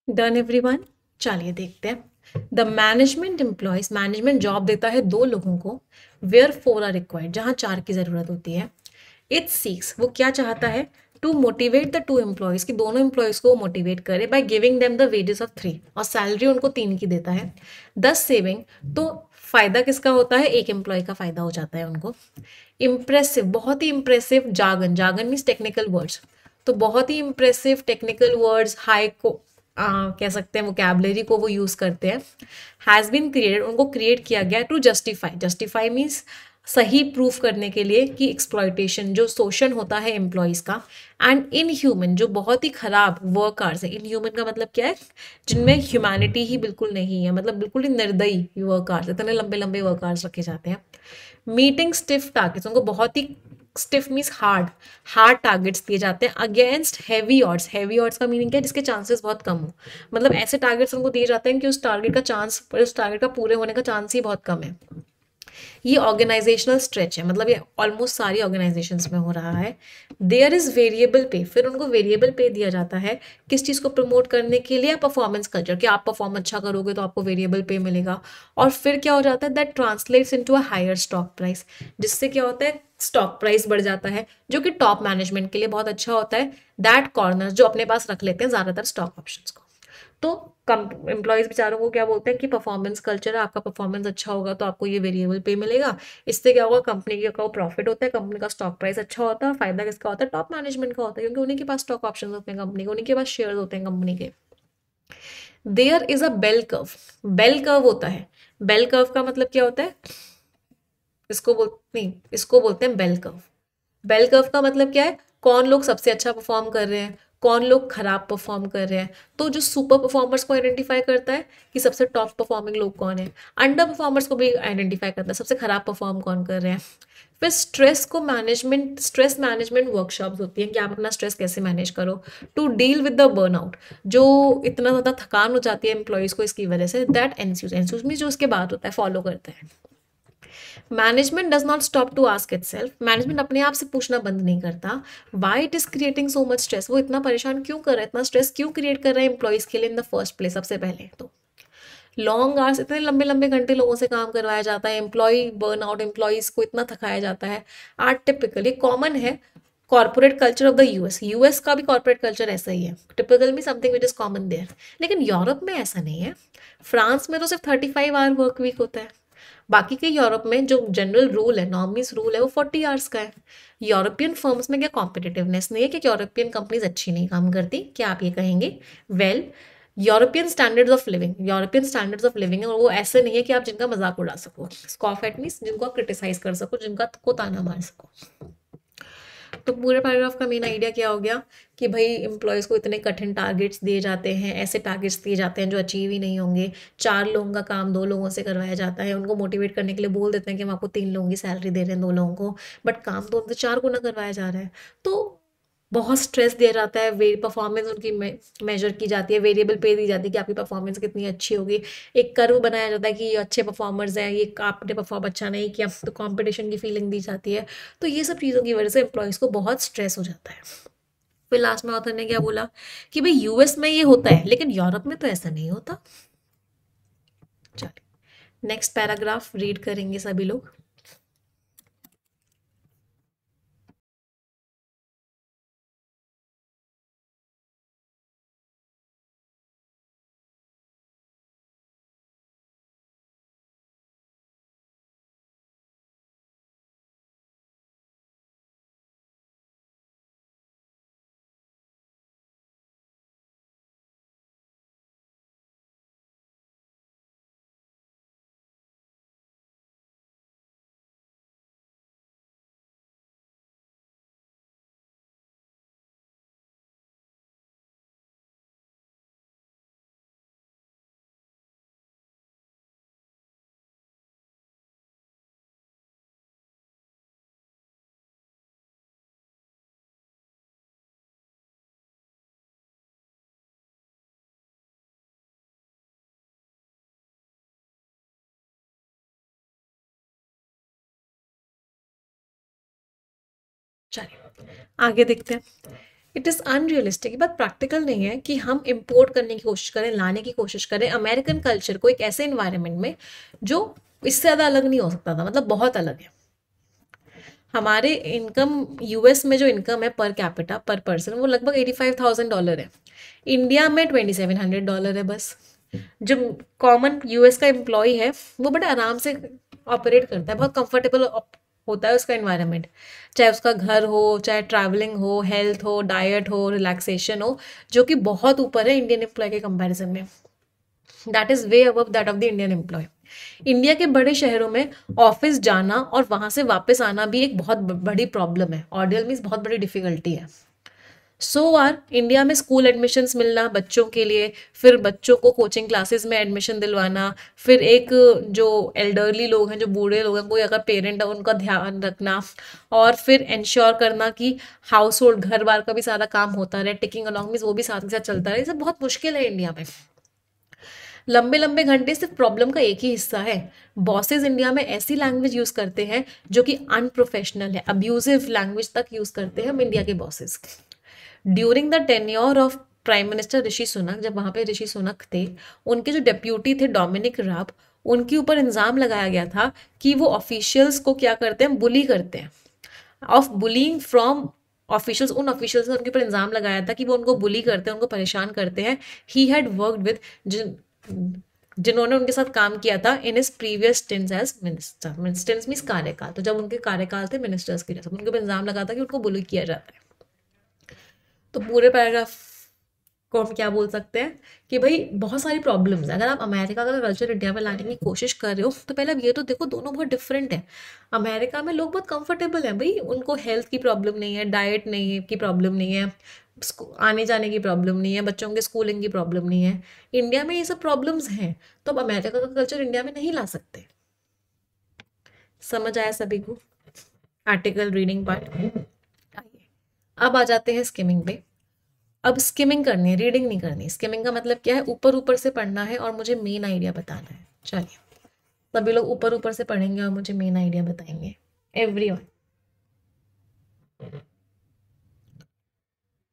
Done everyone. चलिए देखते हैं। The management employees, management job देता है दो लोगों को, वेयर फोर आर रिक्वायर्ड, जहां चार की जरूरत होती है। इट सीक्स, वो क्या चाहता है, to motivate the two employees, की दोनों एम्प्लॉयज को मोटिवेट करे, by giving them the wages of three, और सैलरी उनको तीन की देता है। दस सेविंग, तो फायदा किसका होता है, एक एम्प्लॉय का फायदा हो जाता है उनको। इम्प्रेसिव, बहुत ही इम्प्रेसिव, जागन, जागन मीन्स टेक्निकल वर्ड्स, तो बहुत ही इम्प्रेसिव टेक्निकल वर्ड्स, हाई को कह सकते हैं वोकैबुलरी को वो यूज करते हैं। हैज बीन क्रिएटेड, उनको क्रिएट किया गया, टू जस्टिफाई, जस्टिफाई मीन्स सही प्रूफ करने के लिए कि एक्सप्लॉयटेशन, जो शोषण होता है एम्प्लॉयज का, एंड इन ह्यूमन, जो बहुत ही खराब वर्कर्स है। इन ह्यूमन का मतलब क्या है, जिनमें ह्यूमैनिटी ही बिल्कुल नहीं है, मतलब बिल्कुल ही निर्दयी वर्कर्स, इतने लंबे लंबे वर्कर्स रखे जाते हैं। मीटिंग स्टिफ टारगेट्स, उनको बहुत ही stiff means hard, hard targets दिए जाते हैं against heavy odds. Heavy odds का मीनिंग क्या है, जिसके चांसेस बहुत कम हो, मतलब ऐसे टारगेट्स उनको दिए जाते हैं कि उस टारगेट का पूरे होने का चांस ही बहुत कम है। ये ऑर्गेनाइजेशनल स्ट्रेच है, मतलब ये ऑलमोस्ट सारी ऑर्गेनाइजेशंस में हो रहा है। देयर इज वेरिएबल पे, फिर उनको वेरिएबल पे दिया जाता है किस चीज़ को प्रमोट करने के लिए, परफॉर्मेंस कल्चर, कि आप परफॉर्म अच्छा करोगे तो आपको वेरिएबल पे मिलेगा। और फिर क्या हो जाता है, that translates into a higher stock price, जिससे क्या होता है, स्टॉक प्राइस बढ़ जाता है, जो कि टॉप मैनेजमेंट के लिए बहुत अच्छा होता है। दैट कॉर्नर जो अपने पास रख लेते हैं ज़्यादातर स्टॉक ऑप्शंस को। तो कम एम्प्लॉयज बेचारों को क्या बोलते हैं कि परफॉर्मेंस कल्चर है, आपका परफॉर्मेंस अच्छा होगा तो आपको ये वेरिएबल पे मिलेगा। इससे क्या होगा, कंपनी का प्रॉफिट होता है, कंपनी का स्टॉक प्राइस अच्छा होता है, और फायदा किसका होता है, टॉप मैनेजमेंट का होता है, क्योंकि उन्हीं के पास स्टॉक ऑप्शन होते हैं कंपनी के, उन्हीं के पास शेयर होते हैं कंपनी के। There is a bell curve, bell curve होता है। बेल कर्व का मतलब क्या होता है, इसको बोलते हैं बेल कर्व। बेल कर्व का मतलब क्या है, कौन लोग सबसे अच्छा परफॉर्म कर रहे हैं, कौन लोग खराब परफॉर्म कर रहे हैं। तो जो सुपर परफॉर्मर्स को आइडेंटिफाई करता है कि सबसे टॉप परफॉर्मिंग लोग कौन है, अंडर परफॉर्मर्स को भी आइडेंटिफाई करता है सबसे खराब परफॉर्म कौन कर रहे हैं। फिर स्ट्रेस मैनेजमेंट वर्कशॉप्स होती हैं कि आप अपना स्ट्रेस कैसे मैनेज करो to deal with the burnout, जो इतना ज़्यादा थकान हो जाती है एम्प्लॉयज़ को इसकी वजह से। दैट एनस्यूज में जो उसके बाद होता है, फॉलो करता है। Management does not stop to ask itself, management अपने आप से पूछना बंद नहीं करता why it is creating so much stress, वो इतना परेशान क्यों कर रहा है, इतना स्ट्रेस क्यों क्रिएट कर रहा है एम्प्लॉयज के लिए इन द फर्स्ट प्लेस। सबसे पहले तो लॉन्ग आवर्स, इतने लंबे लंबे घंटे लोगों से काम करवाया जाता है, एम्प्लॉय बर्नआउट, एम्प्लॉयज को इतना थकाया जाता है। आर टिपिकली कॉमन है corporate culture of the US, US का भी कॉर्पोरेट कल्चर ऐसा ही है, टिपिकल भी something which is common there. लेकिन यूरोप में ऐसा नहीं है। फ्रांस में तो सिर्फ 35 आवर वर्क वीक होता है। बाकी के यूरोप में जो जनरल रूल है, नॉर्मिस रूल है, वो 40 आवर्स का है। यूरोपियन फर्म्स में क्या कॉम्पिटिटिवनेस नहीं है, कि यूरोपियन कंपनीज अच्छी नहीं काम करती, क्या आप ये कहेंगे? Well, European standards of living है, और वो ऐसे नहीं है कि आप जिनका मजाक उड़ा सको, स्कॉफ एट मींस जिनको आप क्रिटिसाइज कर सको, जिनका को ताना मार सको। तो पूरे पैराग्राफ का मेन आइडिया क्या हो गया कि भाई एम्प्लॉयज़ को इतने कठिन टारगेट्स दिए जाते हैं, ऐसे टारगेट्स दिए जाते हैं जो अचीव ही नहीं होंगे। 4 लोगों का काम 2 लोगों से करवाया जाता है, उनको मोटिवेट करने के लिए बोल देते हैं कि हम आपको 3 लोगों की सैलरी दे रहे हैं 2 लोगों को, बट काम तो उनसे 4 गुना करवाया जा रहा है। तो बहुत स्ट्रेस दिया जाता है, वे परफॉर्मेंस उनकी मेजर की जाती है, वेरिएबल पे दी जाती है कि आपकी परफॉर्मेंस कितनी अच्छी होगी। एक कर्व बनाया जाता है कि ये अच्छे परफॉर्मर्स हैं, ये आपने परफॉर्म अच्छा नहीं किया, तो कंपटीशन की फीलिंग दी जाती है। तो ये सब चीज़ों की वजह से एम्प्लॉयज़ को बहुत स्ट्रेस हो जाता है। फिर लास्ट में ऑथर ने क्या बोला कि भाई यूएस में ये होता है लेकिन यूरोप में तो ऐसा नहीं होता। चलिए नेक्स्ट पैराग्राफ रीड करेंगे सभी लोग। चलिए आगे देखते हैं। इट इज़ अनरियलिस्टिक, ये बात प्रैक्टिकल नहीं है कि हम इम्पोर्ट करने की कोशिश करें, लाने की कोशिश करें अमेरिकन कल्चर को एक ऐसे इन्वायरमेंट में जो इससे ज़्यादा अलग नहीं हो सकता था, मतलब बहुत अलग है। हमारे इनकम यूएस में जो इनकम है पर कैपिटा पर पर्सन वो लगभग $85,000 है। इंडिया में $2,700 है बस। जो कॉमन यूएस का एम्प्लॉय है वो बड़े आराम से ऑपरेट करता है, बहुत कंफर्टेबल होता है उसका इन्वायरमेंट, चाहे उसका घर हो, चाहे ट्रैवलिंग हो, हेल्थ हो, डाइट हो, रिलैक्सेशन हो, जो कि बहुत ऊपर है इंडियन एम्प्लॉय के कंपैरिजन में। That is way above that of the Indian employee. India के बड़े शहरों में ऑफिस जाना और वहां से वापस आना भी एक बहुत बड़ी प्रॉब्लम है, ऑर्डियल मीन्स बहुत बड़ी डिफिकल्टी है। सो आर इंडिया में स्कूल एडमिशन्स मिलना बच्चों के लिए, फिर बच्चों को कोचिंग क्लासेस में एडमिशन दिलवाना, फिर एक जो एल्डरली लोग हैं, जो बूढ़े लोग हैं, कोई अगर पेरेंट है उनका ध्यान रखना, और फिर इंश्योर करना कि हाउस होल्ड घर बार का भी सारा काम होता रहे, टिकिंग अलॉन्ग में वो भी साथ के साथ चलता रहे। ये सब बहुत मुश्किल है इंडिया में। लंबे लंबे घंटे सिर्फ प्रॉब्लम का एक ही हिस्सा है। बॉसेस इंडिया में ऐसी लैंग्वेज यूज करते हैं जो कि अनप्रोफेशनल है, अब्यूजिव लैंग्वेज तक यूज करते हैं हम इंडिया के bosses. During the tenure of prime minister Rishi Sunak, जब वहां पे ऋषि सुनक थे, उनके जो डेप्यूटी थे डोमिनिक राब, उनके ऊपर इल्जाम लगाया गया था कि वो ऑफिशियल्स को क्या करते हैं, बुली करते हैं। ऑफ बुलिंग फ्रॉम ऑफिशियल्स, उन ऑफिशियल्स ने उनके ऊपर इल्जाम लगाया था कि वो उनको बुली करते हैं, उनको परेशान करते हैं। ही हैड वर्कड विद जिन्होंने उनके साथ काम किया था in his previous stints as minister. Stints means कार्यकाल, तो जब उनके कार्यकाल थे मिनिस्टर्स के, जैसे उनके ऊपर इल्जाम लगा था कि उनको बुली किया जाता है। तो पूरे पैराग्राफ को हम क्या बोल सकते हैं कि भाई बहुत सारी प्रॉब्लम्स है। अगर आप अमेरिका का कल्चर इंडिया में लाने की कोशिश कर रहे हो तो पहले अब ये तो देखो दोनों बहुत डिफरेंट है। अमेरिका में लोग बहुत कंफर्टेबल हैं भाई, उनको हेल्थ की प्रॉब्लम नहीं है, डाइट नहीं की प्रॉब्लम नहीं है, आने जाने की प्रॉब्लम नहीं है, बच्चों के स्कूलिंग की प्रॉब्लम नहीं है। इंडिया में ये सब प्रॉब्लम्स हैं, तो अब अमेरिका का कल्चर इंडिया में नहीं ला सकते। समझ आया सभी को आर्टिकल रीडिंग पार्ट? आइए अब आ जाते हैं स्किमिंग पे। अब स्किमिंग करनी है, रीडिंग नहीं करनी। स्किमिंग का मतलब क्या है, ऊपर ऊपर से पढ़ना है और मुझे मेन आइडिया बताना है। चलिए सभी लोग ऊपर ऊपर से पढ़ेंगे और मुझे मेन आइडिया बताएंगे, एवरीवन।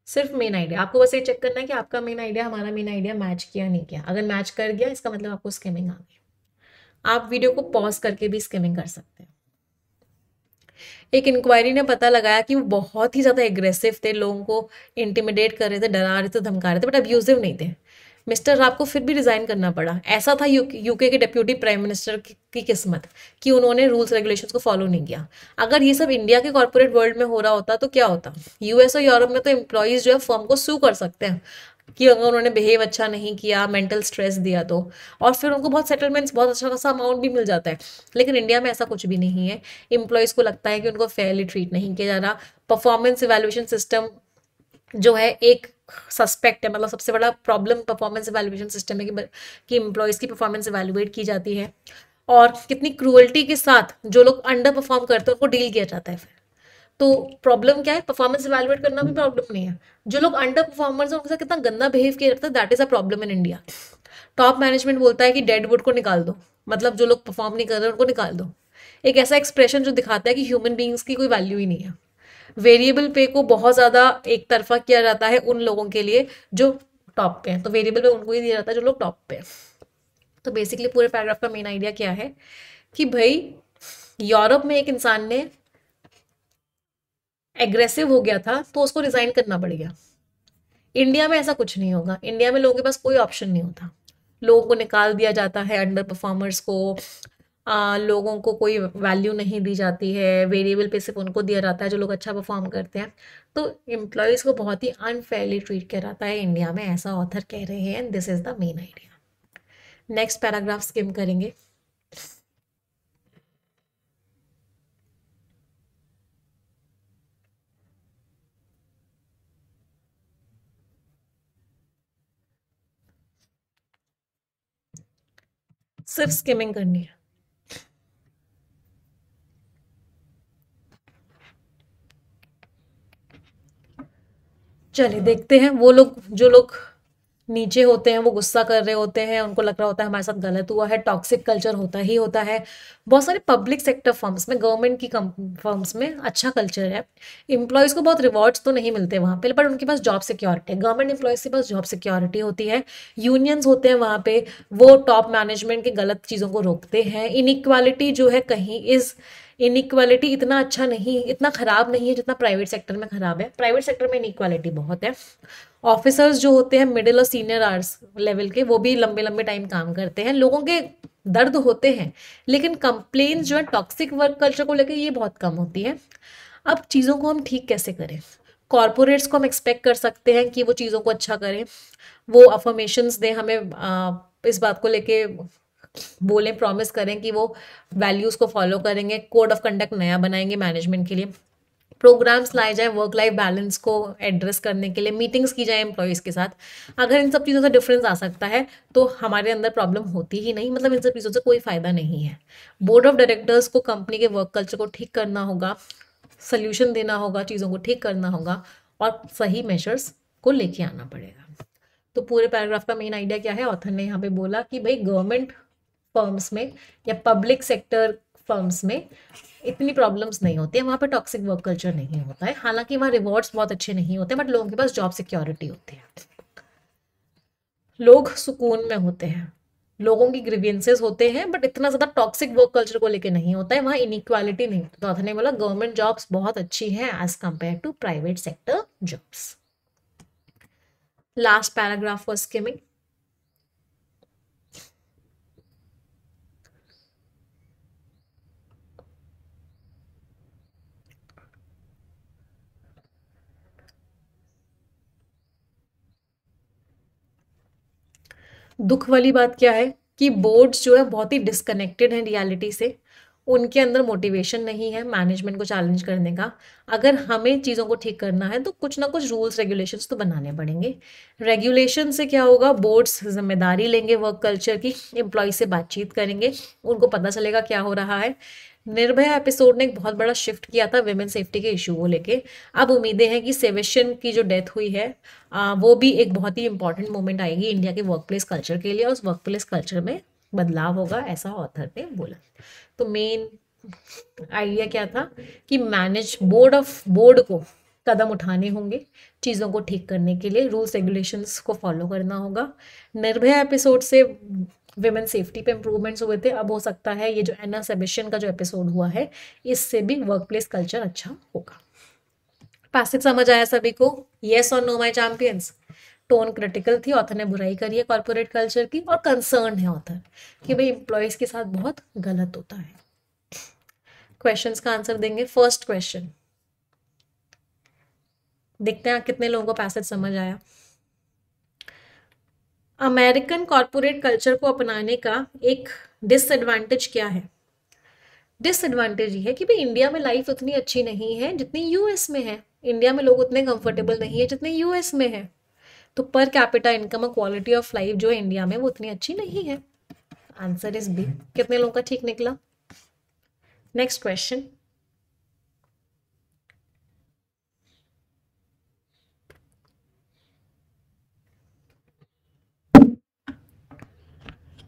सिर्फ मेन आइडिया, आपको बस ये चेक करना है कि आपका मेन आइडिया हमारा मेन आइडिया मैच किया नहीं किया। अगर मैच कर गया इसका मतलब आपको स्किमिंग आ गई। आप वीडियो को पॉज करके भी स्किमिंग कर सकते हैं। एक इंक्वायरी ने पता लगाया कि वो बहुत ही ज़्यादा एग्रेसिव थे, लोगों को इंटिमिडेट कर रहे थे, डरा रहे थे, धमका रहे थे, बट अब्यूजिव नहीं थे। मिस्टर राव को फिर भी रिजाइन करना पड़ा। ऐसा था यूके के डिप्यूटी प्राइम मिनिस्टर की किस्मत कि उन्होंने रूल्स रेगुलेशंस को फॉलो नहीं किया। अगर ये सब इंडिया के कॉर्पोरेट वर्ल्ड में हो रहा होता तो क्या होता? यूएस और यूरोप में तो एम्प्लॉयज जो है फर्म को सू कर सकते हैं कि अगर उन्होंने बिहेव अच्छा नहीं किया, मेंटल स्ट्रेस दिया तो, और फिर उनको बहुत सेटलमेंट्स, बहुत अच्छा खासा अमाउंट भी मिल जाता है। लेकिन इंडिया में ऐसा कुछ भी नहीं है। एम्प्लॉयज़ को लगता है कि उनको फेयरली ट्रीट नहीं किया जा रहा। परफॉर्मेंस इवैल्यूएशन सिस्टम जो है एक सस्पेक्ट है, मतलब सबसे बड़ा प्रॉब्लम परफॉर्मेंस इवैल्यूएशन सिस्टम है कि एम्प्लॉयज़ की परफॉर्मेंस इवैल्यूएट की जाती है, और कितनी क्रूअल्टी के साथ जो लोग अंडर परफॉर्म करते हैं उनको डील किया जाता है फिर। तो प्रॉब्लम क्या है, परफॉर्मेंस इवैल्यूएट करना भी प्रॉब्लम नहीं है, जो लोग अंडर परफॉर्मर्स हैं उनके साथ कितना गंदा बिहेव किया जाता है, that is a problem in India. Top management बोलता है कि डेड वुड को निकाल दो, मतलब जो लोग परफॉर्म नहीं कर रहे उनको निकाल दो। एक ऐसा एक्सप्रेशन जो दिखाता है कि ह्यूमन बींग्स की कोई वैल्यू ही नहीं है। वेरिएबल पे को बहुत ज्यादा एक तरफा किया जाता है उन लोगों के लिए जो टॉप पे हैं, तो वेरिएबल पे उनको ही दिया जाता है जो लोग टॉप पे हैं। तो बेसिकली पूरे पैराग्राफ का मेन आइडिया क्या है कि भाई यूरोप में एक इंसान ने एग्रेसिव हो गया था तो उसको रिजाइन करना पड़ गया। इंडिया में ऐसा कुछ नहीं होगा। इंडिया में लोगों के पास कोई ऑप्शन नहीं होता, लोगों को निकाल दिया जाता है, अंडर परफॉर्मर्स को, लोगों को कोई वैल्यू नहीं दी जाती है, वेरिएबल पे सिर्फ उनको दिया जाता है जो लोग अच्छा परफॉर्म करते हैं। तो एम्प्लॉयज़ को बहुत ही अनफेयरली ट्रीट किया जाता है इंडिया में, ऐसा ऑथर कह रहे हैं, and this is the main idea. Next paragraph scheme करेंगे। सिर्फ स्किमिंग करनी है। चलिए देखते हैं, वो लोग जो लोग नीचे होते हैं वो गुस्सा कर रहे होते हैं, उनको लग रहा होता है हमारे साथ गलत हुआ है, टॉक्सिक कल्चर होता ही होता है। बहुत सारे पब्लिक सेक्टर फर्म्स में, गवर्नमेंट की फर्म्स में अच्छा कल्चर है। एम्प्लॉयज़ को बहुत रिवॉर्ड्स तो नहीं मिलते वहाँ पे, पर उनके पास जॉब सिक्योरिटी है, गवर्नमेंट एम्प्लॉयज़ के पास जॉब सिक्योरिटी होती है। यूनियंस होते हैं वहाँ पे, वो टॉप मैनेजमेंट के गलत चीज़ों को रोकते हैं। इनइक्वालिटी जो है कहीं इनइक्वालिटी इतना अच्छा नहीं, इतना खराब नहीं है जितना प्राइवेट सेक्टर में खराब है। प्राइवेट सेक्टर में इनइक्वालिटी बहुत है। ऑफिसर्स जो होते हैं मिडिल और सीनियर आर्ट्स लेवल के, वो भी लंबे लंबे टाइम काम करते हैं। लोगों के दर्द होते हैं, लेकिन कंप्लेन्स जो है टॉक्सिक वर्क कल्चर को लेकर ये बहुत कम होती है। अब चीज़ों को हम ठीक कैसे करें? कॉरपोरेट्स को हम एक्सपेक्ट कर सकते हैं कि वो चीज़ों को अच्छा करें, वो अफर्मेशंस दें हमें, इस बात को लेके बोलें, प्रॉमिस करें कि वो वैल्यूज़ को फॉलो करेंगे, कोड ऑफ कंडक्ट नया बनाएंगे मैनेजमेंट के लिए। प्रोग्राम्स लाए जाए वर्क लाइफ बैलेंस को एड्रेस करने के लिए, मीटिंग्स की जाए एम्प्लॉयज़ के साथ। अगर इन सब चीज़ों से डिफरेंस आ सकता है तो हमारे अंदर प्रॉब्लम होती ही नहीं, मतलब इन सब चीज़ों से कोई फ़ायदा नहीं है। बोर्ड ऑफ डायरेक्टर्स को कंपनी के वर्क कल्चर को ठीक करना होगा, सोल्यूशन देना होगा, चीज़ों को ठीक करना होगा और सही मेजर्स को लेके आना पड़ेगा। तो पूरे पैराग्राफ का मेन आइडिया क्या है, ऑथर ने यहाँ पे बोला कि भाई गवर्नमेंट फर्म्स में या पब्लिक सेक्टर फर्म्स में इतनी प्रॉब्लम्स नहीं होती है, वहाँ पे टॉक्सिक वर्क कल्चर नहीं होता है। हालांकि वहाँ रिवॉर्ड्स बहुत अच्छे नहीं होते, बट लोगों के पास जॉब सिक्योरिटी होती है, लोग सुकून में होते हैं, लोगों की ग्रीवियंसेस होते हैं, बट इतना ज़्यादा टॉक्सिक वर्क कल्चर को लेके नहीं होता है, वहाँ इनइक्वालिटी नहीं होती। तो ऑथर ने बोला गवर्नमेंट जॉब्स बहुत अच्छी हैं as compare to private sector jobs. Last paragraph for skimming. दुख वाली बात क्या है कि बोर्ड्स जो है बहुत ही डिस्कनेक्टेड हैं रियलिटी से, उनके अंदर मोटिवेशन नहीं है मैनेजमेंट को चैलेंज करने का। अगर हमें चीज़ों को ठीक करना है तो कुछ ना कुछ रूल्स रेगुलेशंस तो बनाने पड़ेंगे। रेगुलेशन से क्या होगा, बोर्ड्स जिम्मेदारी लेंगे वर्क कल्चर की, एम्प्लॉय से बातचीत करेंगे, उनको पता चलेगा क्या हो रहा है। निर्भया एपिसोड ने एक बहुत बड़ा शिफ्ट किया था विमेन सेफ्टी के इशू को लेके। अब उम्मीदें हैं कि सेवेशन की जो डेथ हुई है वो भी एक बहुत ही इंपॉर्टेंट मोमेंट आएगी इंडिया के वर्क प्लेस कल्चर के लिए, और उस वर्क प्लेस कल्चर में बदलाव होगा, ऐसा ऑथर ने बोला। तो मेन आइडिया क्या था कि बोर्ड को कदम उठाने होंगे चीज़ों को ठीक करने के लिए, रूल्स रेगुलेशंस को फॉलो करना होगा। निर्भया एपिसोड से विमेन सेफ्टी पे इम्प्रूवमेंट्स हुए थे, अब हो सकता है ये जो एना सेबेस्टियन का जो एपिसोड हुआ है इससे भी वर्क प्लेस कल्चर अच्छा होगा। पैसेज समझ आया सभी को? येस और no my champions? Tone critical थी, ऑथर ने बुराई करी है कॉर्पोरेट कल्चर की, और कंसर्न है ऑथर कि भाई एम्प्लॉयज़ के साथ बहुत गलत होता है। क्वेश्चंस का आंसर देंगे। फर्स्ट क्वेश्चन देखते हैं कितने लोगों को पैसेज समझ आया। अमेरिकन कॉर्पोरेट कल्चर को अपनाने का एक डिसएडवांटेज क्या है? डिसएडवांटेज ये है कि भाई इंडिया में लाइफ उतनी अच्छी नहीं है जितनी यूएस में है, इंडिया में लोग उतने कंफर्टेबल नहीं है जितने यूएस में है, तो पर कैपिटा इनकम और क्वालिटी ऑफ लाइफ जो है इंडिया में वो उतनी अच्छी नहीं है। Answer is B. कितने लोगों का ठीक निकला? नेक्स्ट क्वेश्चन,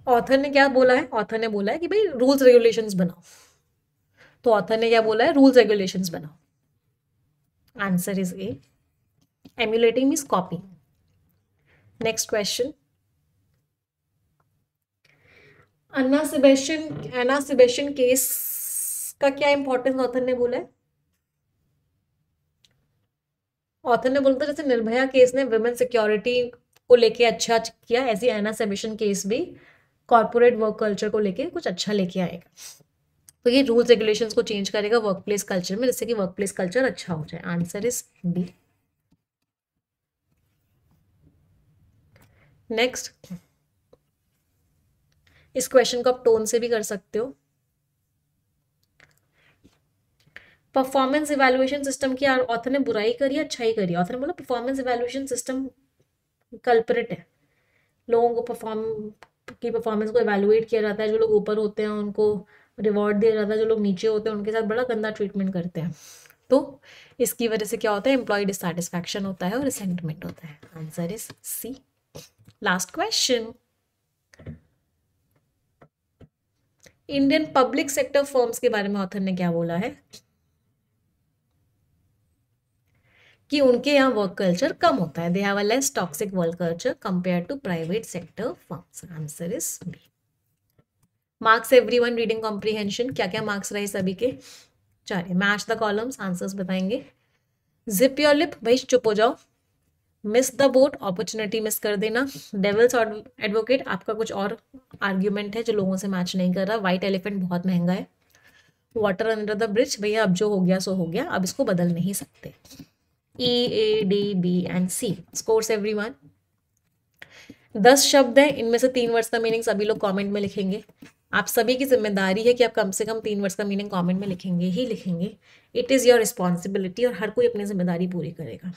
ऑथर ने क्या बोला है? ऑथर ने बोला है कि भाई रूल्स रेगुलेशंस बनाओ। तो ऑथर ने क्या बोला है? रूल्स रेगुलेशंस बनाओ। Answer is A. Emulating means copy. Next question, Anna Sebastian case का क्या इंपॉर्टेंस ऑथर ने बोला है? ऑथर ने बोला था जैसे निर्भया केस ने विमेन सिक्योरिटी को लेके अच्छा किया, ऐसी एना सेबेस्टियन केस भी कॉर्पोरेट वर्क कल्चर को लेके कुछ अच्छा लेके आएगा। तो ये रूल्स रेगुलेशंस को चेंज करेगा वर्क प्लेस कल्चर में, जिससे कि वर्क प्लेस कल्चर अच्छा हो जाए। Answer is B. नेक्स्ट, इस क्वेश्चन को आप टोन से भी कर सकते हो। परफॉर्मेंस इवैल्यूएशन सिस्टम की ऑथर ने बुराई करी, अच्छाई करी? ऑथर ने बोला परफॉर्मेंस इवैल्यूएशन सिस्टम कल्परेट है, लोगों को परफॉर्मेंस को इवैल्यूएट किया जाता है, जो लोग ऊपर होते हैं उनको रिवॉर्ड दिया जाता है, जो लोग नीचे होते हैं उनके साथ बड़ा गंदा ट्रीटमेंट करते हैं। तो इसकी वजह से क्या होता है? एम्प्लॉय डिससैटिस्फैक्शन होता है और रिसेंटमेंट होता है। Answer is C. Last question, Indian public sector firms के बारे में ऑथर ने क्या बोला है? कि उनके यहाँ वर्क कल्चर कम होता है, they have a less toxic work culture compare to private sector firms. Answer is B. Marks everyone reading comprehension, क्या क्या मार्क्स रहे सभी के? चलिए मैच द कॉलम्स, आंसर्स बताएंगे। जिप योर लिप, भाई चुप हो जाओ। Miss the boat, opportunity miss कर देना। डेविल्स एडवोकेट, आपका कुछ और आर्ग्यूमेंट है जो लोगों से मैच नहीं कर रहा। व्हाइट एलिफेंट बहुत महंगा है। वाटर अंडर द ब्रिज, भैया अब जो हो गया सो हो गया, अब इसको बदल नहीं सकते। E, A, D, B and C। Scores everyone. 10 शब्द हैं, इनमें से 3 वर्ड्स का मीनिंग सभी लोग कमेंट में लिखेंगे। आप सभी की जिम्मेदारी है कि आप कम से कम 3 वर्ड्स का मीनिंग कमेंट में लिखेंगे ही लिखेंगे। इट इज़ योर रिस्पॉन्सिबिलिटी और हर कोई अपनी जिम्मेदारी पूरी करेगा।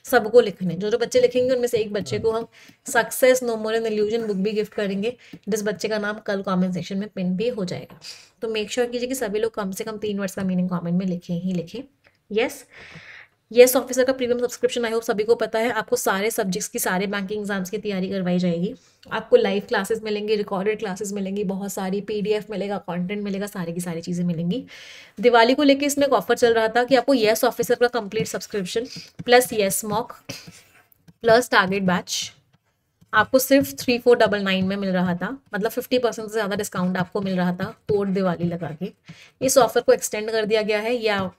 सबको लिखने, जो जो बच्चे लिखेंगे उनमें से एक बच्चे को हम success no more an illusion book भी गिफ्ट करेंगे, जिस बच्चे का नाम कल कमेंट सेक्शन में पिन भी हो जाएगा। तो मेक श्योर कीजिए कि सभी लोग कम से कम 3 वर्ड्स का मीनिंग कमेंट में लिखें ही लिखें। यस, येस ऑफिसर का प्रीमियम सब्सक्रिप्शन आई होप सभी को पता है। आपको सारे सब्जेक्ट्स की, सारे बैंकिंग एग्जाम्स की तैयारी करवाई जाएगी। आपको लाइव क्लासेस मिलेंगी, रिकॉर्डेड क्लासेस मिलेंगी, बहुत सारी PDF मिलेगा, कंटेंट मिलेगा, सारी की सारी चीज़ें मिलेंगी। दिवाली को लेकर इसमें एक ऑफर चल रहा था कि आपको येस ऑफिसर का complete subscription plus yes mock plus target batch आपको सिर्फ 3499 में मिल रहा था, मतलब 50% से ज़्यादा डिस्काउंट आपको मिल रहा था कोड दिवाली लगा के। इस ऑफर को एक्सटेंड कर दिया गया है, यह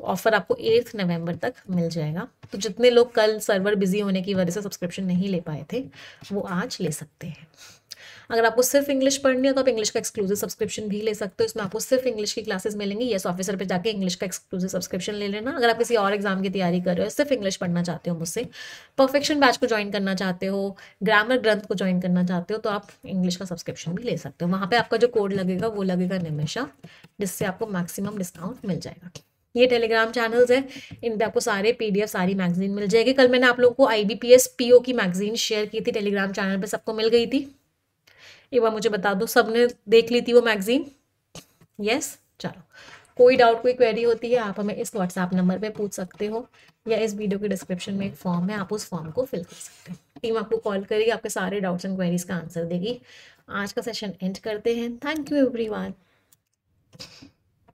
ऑफर आपको 8 नवंबर तक मिल जाएगा। तो जितने लोग कल सर्वर बिजी होने की वजह से सब्सक्रिप्शन नहीं ले पाए थे वो आज ले सकते हैं। अगर आपको सिर्फ इंग्लिश पढ़नी है तो आप इंग्लिश का एक्सक्लूसिव सब्सक्रिप्शन भी ले सकते हो। इसमें आपको सिर्फ इंग्लिश की क्लासेस मिलेंगी। येस ऑफिसर पे जाके इंग्लिश का एक्सक्लूसिव सब्सक्रिप्शन ले लेना। अगर आप किसी और एग्जाम की तैयारी कर रहे हो, सिर्फ इंग्लिश पढ़ना चाहते हो मुझसे, परफेक्शन बैच को ज्वाइन करना चाहते हो, ग्रामर ग्रंथ को ज्वाइन करना चाहते हो, तो आप इंग्लिश का सब्सक्रिप्शन भी ले सकते हो। वहाँ पे आपका जो कोड लगेगा वो लगेगा निमिषा, जिससे आपको मैक्सिमम डिस्काउंट मिल जाएगा। ये टेलीग्राम चैनल्स है, इन पे आपको सारे PDF, सारी मैगजीन मिल जाएगी। कल मैंने आप लोगों को IBPS PO की मैगजीन शेयर की थी टेलीग्राम चैनल पे, सबको मिल गई थी? एक बार मुझे बता दो, सबने देख ली थी वो मैगजीन? यस, चलो। कोई डाउट, कोई क्वेरी होती है आप हमें इस WhatsApp नंबर पे पूछ सकते हो, या इस वीडियो के डिस्क्रिप्शन में एक फॉर्म है, आप उस फॉर्म को फिल कर सकते हो। टीम आपको कॉल करेगी, आपके सारे डाउट्स एंड क्वेरीज का आंसर देगी। आज का सेशन एंड करते हैं। Thank you everyone.